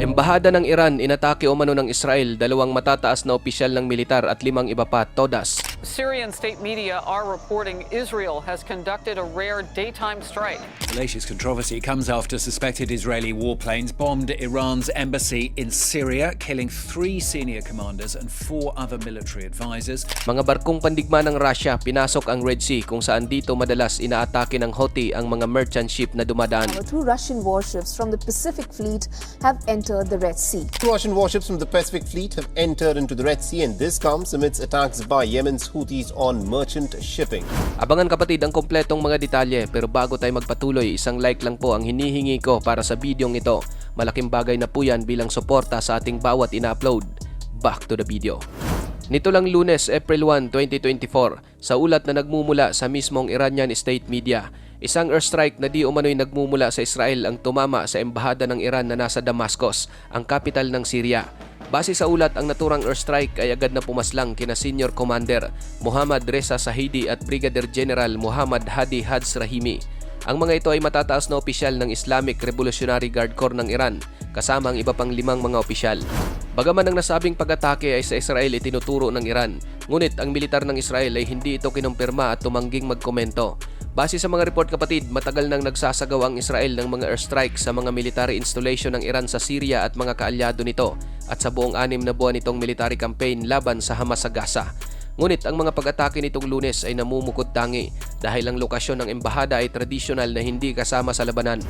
Embahada ng Iran inatake umano ng Israel, dalawang matataas na opisyal ng militar at 5 iba pa, todas. Syrian state media are reporting Israel has conducted a rare daytime strike. The latest controversy comes after suspected Israeli warplanes bombed Iran's embassy in Syria, killing 3 senior commanders and 4 other military advisors. Mga barkong pandigma ng Russia pinasok ang Red Sea kung saan dito madalas inaatake ng Houthi ang mga merchant ship na dumadaan. 2 Russian warships from the Pacific Fleet have entered the Red Sea. 2 Russian warships from the Pacific Fleet have entered into the Red Sea, and this comes amidst attacks by Yemen's Houthis on merchant shipping. Abangan kapatid ang kompletong mga detalye, pero bago tayo magpatuloy, isang like lang po ang hinihingi ko para sa bidyong ito. Malaking bagay na po yan bilang suporta sa ating bawat ina-upload. Back to the video. Nito lang Lunes, April 1, 2024, sa ulat na nagmumula sa mismong Iranian state media, isang airstrike na di umano'y nagmumula sa Israel ang tumama sa embahada ng Iran na nasa Damascus, ang kapital ng Syria. Base sa ulat, ang naturang airstrike ay agad na pumaslang kina Senior Commander Muhammad Reza Shahidi at Brigadier General Muhammad Hadi Hadz Rahimi. Ang mga ito ay matataas na opisyal ng Islamic Revolutionary Guard Corps ng Iran, kasama ang iba pang 5 mga opisyal. Bagaman ang nasabing pag-atake ay sa Israel itinuturo ng Iran, ngunit ang militar ng Israel ay hindi ito kinumpirma at tumangging magkomento. Base sa mga report kapatid, matagal nang nagsasagawa ang Israel ng mga airstrike sa mga military installation ng Iran sa Syria at mga kaalyado nito at sa buong 6 na buwan nitong military campaign laban sa Hamas sa Gaza. Ngunit ang mga pag-atake nitong Lunes ay namumukod tangi dahil ang lokasyon ng embahada ay tradisyonal na hindi kasama sa labanan.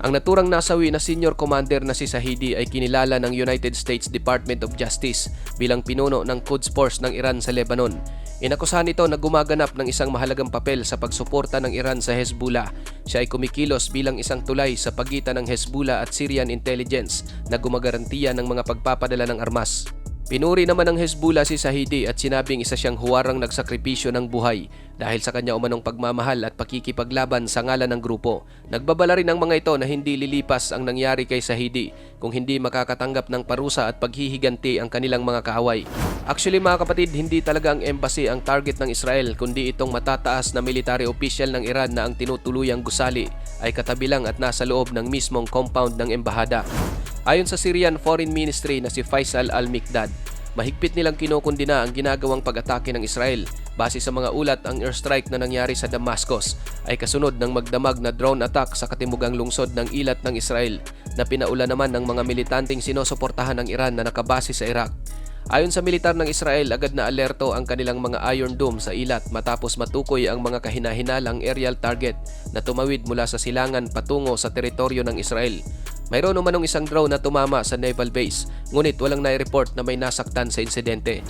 Ang naturang nasawi na senior commander na si Shahidi ay kinilala ng United States Department of Justice bilang pinuno ng Quds Force ng Iran sa Lebanon. Inakusahan ito na gumaganap ng isang mahalagang papel sa pagsuporta ng Iran sa Hezbollah. Siya ay kumikilos bilang isang tulay sa pagitan ng Hezbollah at Syrian intelligence na gumagarantiya ng mga pagpapadala ng armas. Pinuri naman ng Hezbollah si Shahidi at sinabing isa siyang huwarang nagsakripisyo ng buhay dahil sa kanya umanong pagmamahal at pakikipaglaban sa ngalan ng grupo. Nagbabala rin ang mga ito na hindi lilipas ang nangyari kay Shahidi kung hindi makakatanggap ng parusa at paghihiganti ang kanilang mga kaaway. Actually mga kapatid, hindi talaga ang embassy ang target ng Israel kundi itong matataas na military official ng Iran na ang tinutuluyang gusali ay katabi lang at nasa loob ng mismong compound ng embahada. Ayon sa Syrian Foreign Ministry na si Faisal al-Mikdad, mahigpit nilang kinukundina ang ginagawang pag-atake ng Israel. Base sa mga ulat, ang airstrike na nangyari sa Damascus ay kasunod ng magdamag na drone attack sa katimugang lungsod ng Ilat ng Israel na pinaula naman ng mga militanteng sinusuportahan ng Iran na nakabase sa Iraq. Ayon sa militar ng Israel, agad na alerto ang kanilang mga Iron Dome sa Ilat matapos matukoy ang mga kahinahinalang aerial target na tumawid mula sa silangan patungo sa teritoryo ng Israel. Mayroon umanong isang drone na tumama sa naval base, ngunit walang nai-report na may nasaktan sa insidente.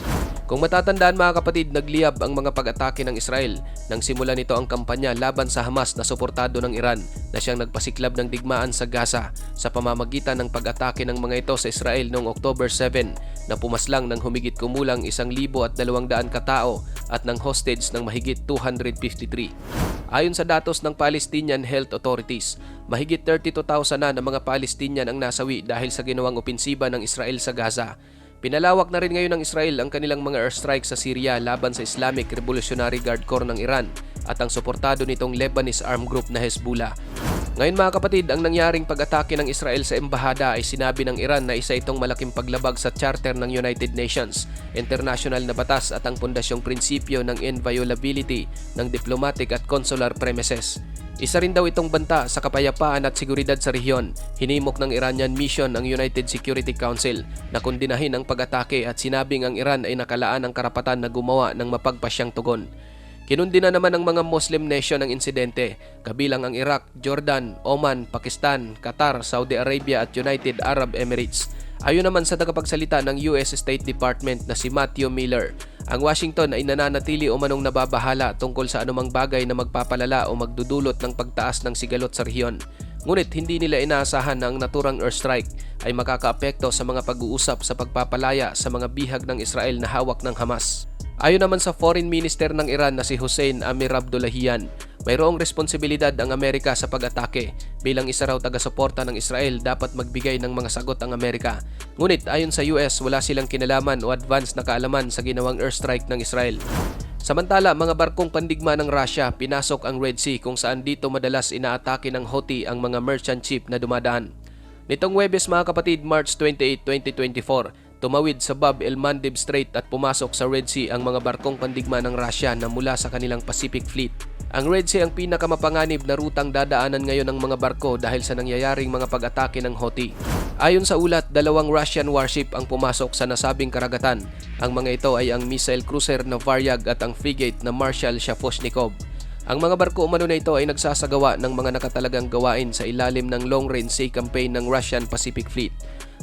Kung matatandaan mga kapatid, nagliyab ang mga pag-atake ng Israel nang simula nito ang kampanya laban sa Hamas na suportado ng Iran na siyang nagpasiklab ng digmaan sa Gaza sa pamamagitan ng pag-atake ng mga ito sa Israel noong October 7 na pumaslang ng humigit kumulang 1,200 katao at ng hostage ng mahigit 253. Ayon sa datos ng Palestinian Health Authorities, mahigit 32,000 na ng mga Palestinian ang nasawi dahil sa ginawang opensiba ng Israel sa Gaza. Pinalawak na rin ngayon ng Israel ang kanilang mga airstrike sa Syria laban sa Islamic Revolutionary Guard Corps ng Iran at ang suportado nitong Lebanese armed group na Hezbollah. Ngayon mga kapatid, ang nangyaring pag-atake ng Israel sa embahada ay sinabi ng Iran na isa itong malaking paglabag sa charter ng United Nations, international na batas at ang pundasyong prinsipyo ng inviolability ng diplomatic at consular premises. Isa rin daw itong banta sa kapayapaan at seguridad sa rehiyon. Hinimok ng Iranian mission ang United Security Council na kundinahin ang pag-atake at sinabing ang Iran ay nakalaan ang karapatan na gumawa ng mapagpasyang tugon. Kinundina naman ng mga Muslim nation ang insidente, kabilang ang Iraq, Jordan, Oman, Pakistan, Qatar, Saudi Arabia at United Arab Emirates. Ayon naman sa tagapagsalita ng US State Department na si Matthew Miller, ang Washington ay nananatili umanong nababahala tungkol sa anumang bagay na magpapalala o magdudulot ng pagtaas ng sigalot sa rehiyon. Ngunit hindi nila inaasahan na ang naturang airstrike ay makakaapekto sa mga pag-uusap sa pagpapalaya sa mga bihag ng Israel na hawak ng Hamas. Ayon naman sa Foreign Minister ng Iran na si Hossein Amir Abdollahian, mayroong responsibilidad ang Amerika sa pag-atake. Bilang isa raw taga-suporta ng Israel, dapat magbigay ng mga sagot ang Amerika. Ngunit ayon sa US, wala silang kinalaman o advance na kaalaman sa ginawang airstrike ng Israel. Samantala, mga barkong pandigma ng Russia pinasok ang Red Sea kung saan dito madalas inaatake ng Houthi ang mga merchant ship na dumadaan. Nitong Huwebes mga kapatid, March 28, 2024, tumawid sa Bab el Mandeb Strait at pumasok sa Red Sea ang mga barkong pandigma ng Russia na mula sa kanilang Pacific Fleet. Ang Red Sea ang pinakamapanganib na rutang dadaanan ngayon ng mga barko dahil sa nangyayaring mga pag-atake ng Houthi. Ayon sa ulat, 2 Russian warship ang pumasok sa nasabing karagatan. Ang mga ito ay ang missile cruiser na Varyag at ang frigate na Marshal Shaposhnikov. Ang mga barko umano na ito ay nagsasagawa ng mga nakatalagang gawain sa ilalim ng long-range sea campaign ng Russian Pacific Fleet.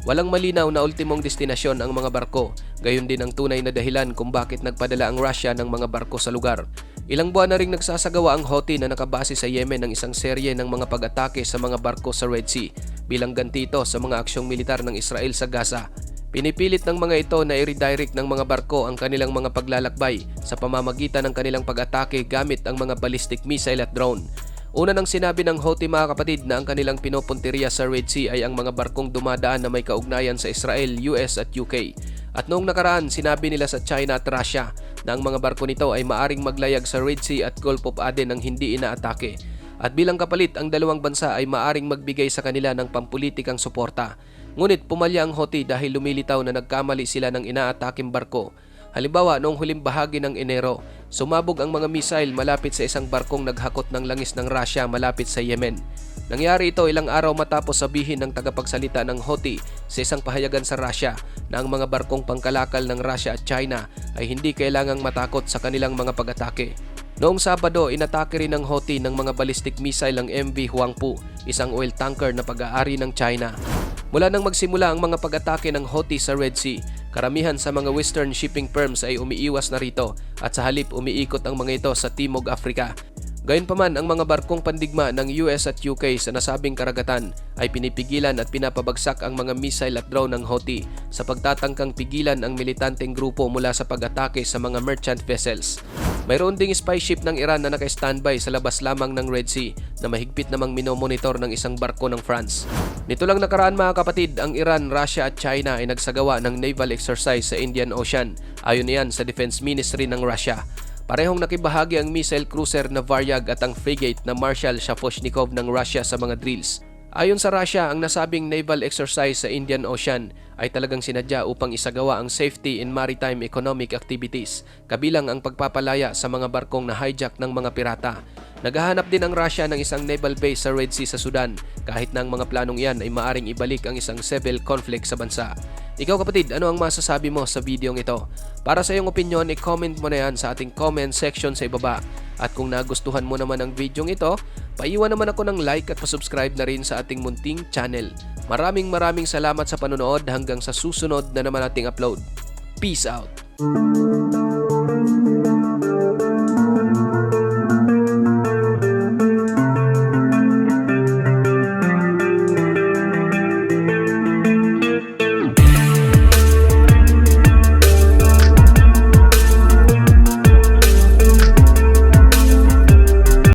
Walang malinaw na ultimong destinasyon ang mga barko, gayon din ang tunay na dahilan kung bakit nagpadala ang Russia ng mga barko sa lugar. Ilang buwan na ring nagsasagawa ang Houthi na nakabase sa Yemen ng isang serye ng mga pag-atake sa mga barko sa Red Sea bilang ganti ito sa mga aksyong militar ng Israel sa Gaza. Pinipilit ng mga ito na i-redirect ng mga barko ang kanilang mga paglalakbay sa pamamagitan ng kanilang pag-atake gamit ang mga ballistic missile at drone. Una nang sinabi ng Houthi mga kapatid na ang kanilang pinupunteriya sa Red Sea ay ang mga barkong dumadaan na may kaugnayan sa Israel, US at UK. At noong nakaraan, sinabi nila sa China at Russia na ang mga barko nito ay maaring maglayag sa Red Sea at Gulf of Aden nang hindi inaatake. At bilang kapalit, ang dalawang bansa ay maaring magbigay sa kanila ng pampulitikang suporta. Ngunit pumalya ang Houthi dahil lumilitaw na nagkamali sila ng inaataking barko. Halimbawa, noong huling bahagi ng Enero, sumabog ang mga missile malapit sa isang barkong naghakot ng langis ng Russia malapit sa Yemen. Nangyari ito ilang araw matapos sabihin ng tagapagsalita ng Houthi sa isang pahayagan sa Russia na ang mga barkong pangkalakal ng Russia at China ay hindi kailangang matakot sa kanilang mga pag-atake. Noong Sabado, inatake rin ng Houthi ng mga ballistic missile ang MV Huangpu, isang oil tanker na pag-aari ng China. Mula nang magsimula ang mga pag-atake ng Houthi sa Red Sea, karamihan sa mga western shipping firms ay umiiwas na rito at sa halip umiikot ang mga ito sa Timog Africa. Gayunpaman, ang mga barkong pandigma ng US at UK sa nasabing karagatan ay pinipigilan at pinapabagsak ang mga missile at drone ng Houthi sa pagtatangkang pigilan ang militanteng grupo mula sa pag-atake sa mga merchant vessels. Mayroon ding spy ship ng Iran na naka-standby sa labas lamang ng Red Sea na mahigpit namang minomonitor ng isang barko ng France. Nito lang nakaraan mga kapatid, ang Iran, Russia at China ay nagsagawa ng naval exercise sa Indian Ocean. Ayon niyan sa Defense Ministry ng Russia. Parehong nakibahagi ang missile cruiser na Varyag at ang frigate na Marshal Shaposhnikov ng Russia sa mga drills. Ayon sa Russia, ang nasabing naval exercise sa Indian Ocean ay talagang sinadya upang isagawa ang safety in maritime economic activities, kabilang ang pagpapalaya sa mga barkong na hijack ng mga pirata. Naghahanap din ang Russia ng isang naval base sa Red Sea sa Sudan, kahit na ang mga planong iyan ay maaring ibalik ang isang civil conflict sa bansa. Ikaw kapatid, ano ang masasabi mo sa videong ito? Para sa iyong opinion, i-comment mo na yan sa ating comment section sa ibaba. At kung nagustuhan mo naman ang videong ito, paiwan naman ako ng like at pasubscribe na rin sa ating munting channel. Maraming salamat sa panonood hanggang sa susunod na naman nating upload. Peace out!